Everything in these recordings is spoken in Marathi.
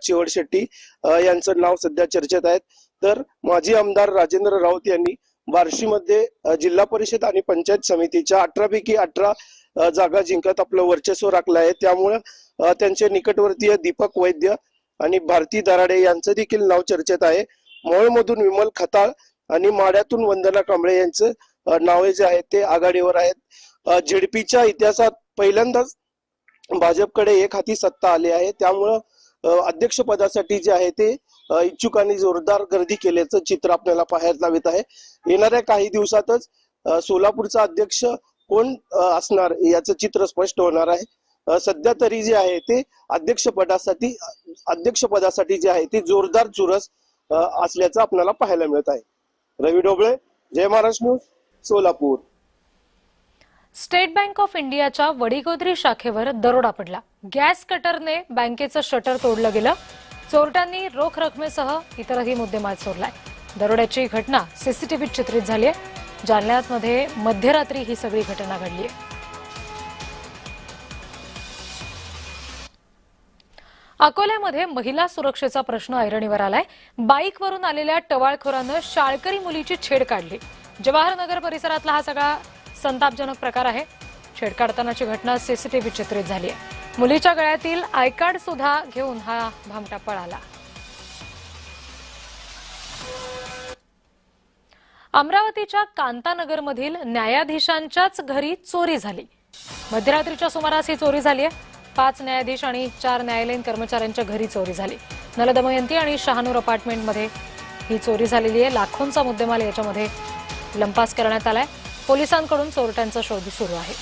चिवड शेट्टी यांचं नाव सध्या चर्चेत आहे। तर माजी आमदार राजेंद्र राऊत यांनी बार्शीमध्ये जिल्हा परिषद आणि पंचायत समितीच्या 18 पैकी 18 जागा जिंकत आपलं वर्चस्व राखलं आहे। त्यामुळे त्यांचे निकटवर्तीय दीपक वैद्य आणि भारती दराडे यांचं देखील नाव चर्चेत आहे। मोहोळमधून विमल खताळ आणि माड्यातून वंदना कांबळे यांचं नावे जे आहेत ते आघाडीवर आहेत। झेडपीच्या इतिहासात पहिल्यांदाच भाजपकडे एक हाती सत्ता आली आहे। त्यामुळे अध्यक्षपदासाठी जे आहे ते इच्छुकांनी जोरदार गर्दी केल्याचं चित्र आपल्याला पाहायला मिळत आहे। येणाऱ्या काही दिवसातच सोलापूरचा अध्यक्ष कोण असणार याचं चित्र स्पष्ट होणार आहे। सध्या तरी जे आहे ते अध्यक्षपदासाठी जे आहे ते जोरदार चुरस असल्याचं आपल्याला पाहायला मिळत आहे। Ravi Dhobale, Jai Maharashtra News, Solapur. State Bank of इंडियाच्या वडीगोद्री शाखेवर दरोडा पडला। गॅस कटरने बँकेचं शटर तोडलं गेलं। चोरट्यांनी रोख रकमेसह इतरही मुद्देमाल चोरलाय। दरोड्याची घटना सीसीटीव्हीत चित्रित झाली आहे। जालन्यामध्ये मध्यरात्री ही सगळी घटना घडली आहे। अकोल्यामध्ये महिला सुरक्षेचा प्रश्न ऐरणीवर आलाय। बाईकवरून आलेल्या टवाळखोरानं शाळकरी मुलीची छेड काढली। जवाहरनगर परिसरातला हा सगळा संतापजनक प्रकार आहे। छेड काढतानाची घटना सीसीटीव्हीत चित्रित झाली आहे। मुलीच्या गळ्यातील आय कार्ड सुद्धा घेऊन हा भामटा पळाला। अमरावतीच्या कांतानगरमधील न्यायाधीशांच्याच घरी चोरी झाली। मध्यरात्रीच्या सुमारास ही चोरी झाली आहे। 5 न्यायाधीश आणि 4 न्यायालयीन कर्मचाऱ्यांच्या घरी चोरी झाली। नलदमयंती आणि शहानूर अपार्टमेंटमध्ये ही चोरी झालेली आहे। लाखोंचा मुद्देमाल याच्यामध्ये लंपास करण्यात आलाय। पोलिसांकडून चोरट्यांचा शोध सुरू आहे।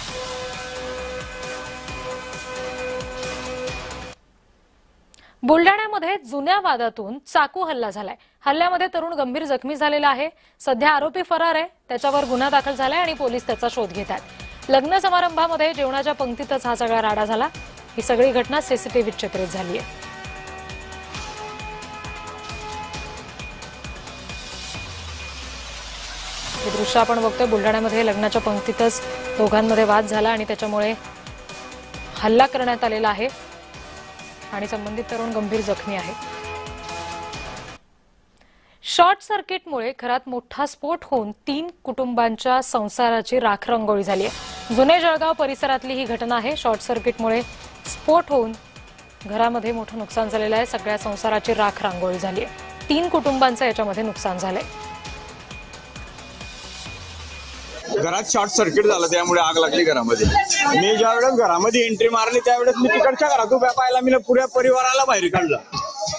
बुलढाण्यामध्ये जुन्या वादातून चाकू हल्ला झालाय। हल्ल्यामध्ये तरुण गंभीर जखमी झालेला आहे। सध्या आरोपी फरार आहे। त्याच्यावर गुन्हा दाखल झालाय आणि पोलीस त्याचा शोध घेत आहेत। लग्न समारंभामध्ये जेवणाच्या पंक्तीतच हा सगळा राडा झाला। ही सगळी घटना सीसीटीव्हीत चित्रित झाली आहे। हे दृश्य आपण बघतोय। बुलढाण्यामध्ये लग्नाच्या पंक्तीतच दोघांमध्ये वाद झाला आणि त्याच्यामुळे हल्ला करण्यात आलेला आहे आणि संबंधित तरुण गंभीर जखमी आहे। शॉर्ट सर्किटमुळे घरात मोठा स्फोट होऊन 3 कुटुंबांच्या संसाराची राखरंगोळी झाली आहे। जुने जळगाव परिसरातली ही घटना आहे। शॉर्ट सर्किटमुळे स्फोट होऊन घरामध्ये मोठं नुकसान झालेलं आहे। सगळ्या संसाराची राखरांगोळी झाली आहे। 3 कुटुंबांचं याच्यामध्ये नुकसान झालंय। घरात शॉर्ट सर्किट झालं, त्यामुळे आग लागली घरामध्ये। मी ज्यावेळेस घरामध्ये एंट्री मारली त्यावेळेस मी तिकडच्या घरात उभ्या पाहायला मी पुऱ्या परिवाराला बाहेर काढलं।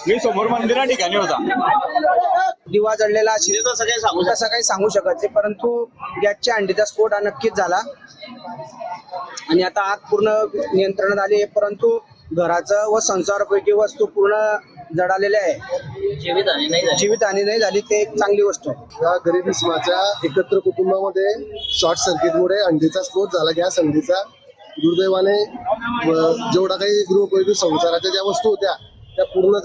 मी समोर मंदिरा ठिकाणी होता। दिवा जळलेला असं काही सांगू शकत नाही, परंतु गॅसच्या अंडीचा स्फोट हा नक्कीच झाला आणि आता आग पूर्ण नियंत्रणात आली आहे। परंतु घराचं व संसारापैकी वस्तू पूर्ण जळालेल्या आहे। जीवितहानी नाही झाली, ते एक चांगली गोष्ट आहे। या गरीब इसमाच्या एकत्र कुटुंबामध्ये शॉर्ट सर्किटमुळे अंडीचा स्फोट झाला, गॅस अंडीचा। दुर्दैवाने जेवढा काही गृहोपयोगी संसाराच्या ज्या वस्तू होत्या त्या पूर्ण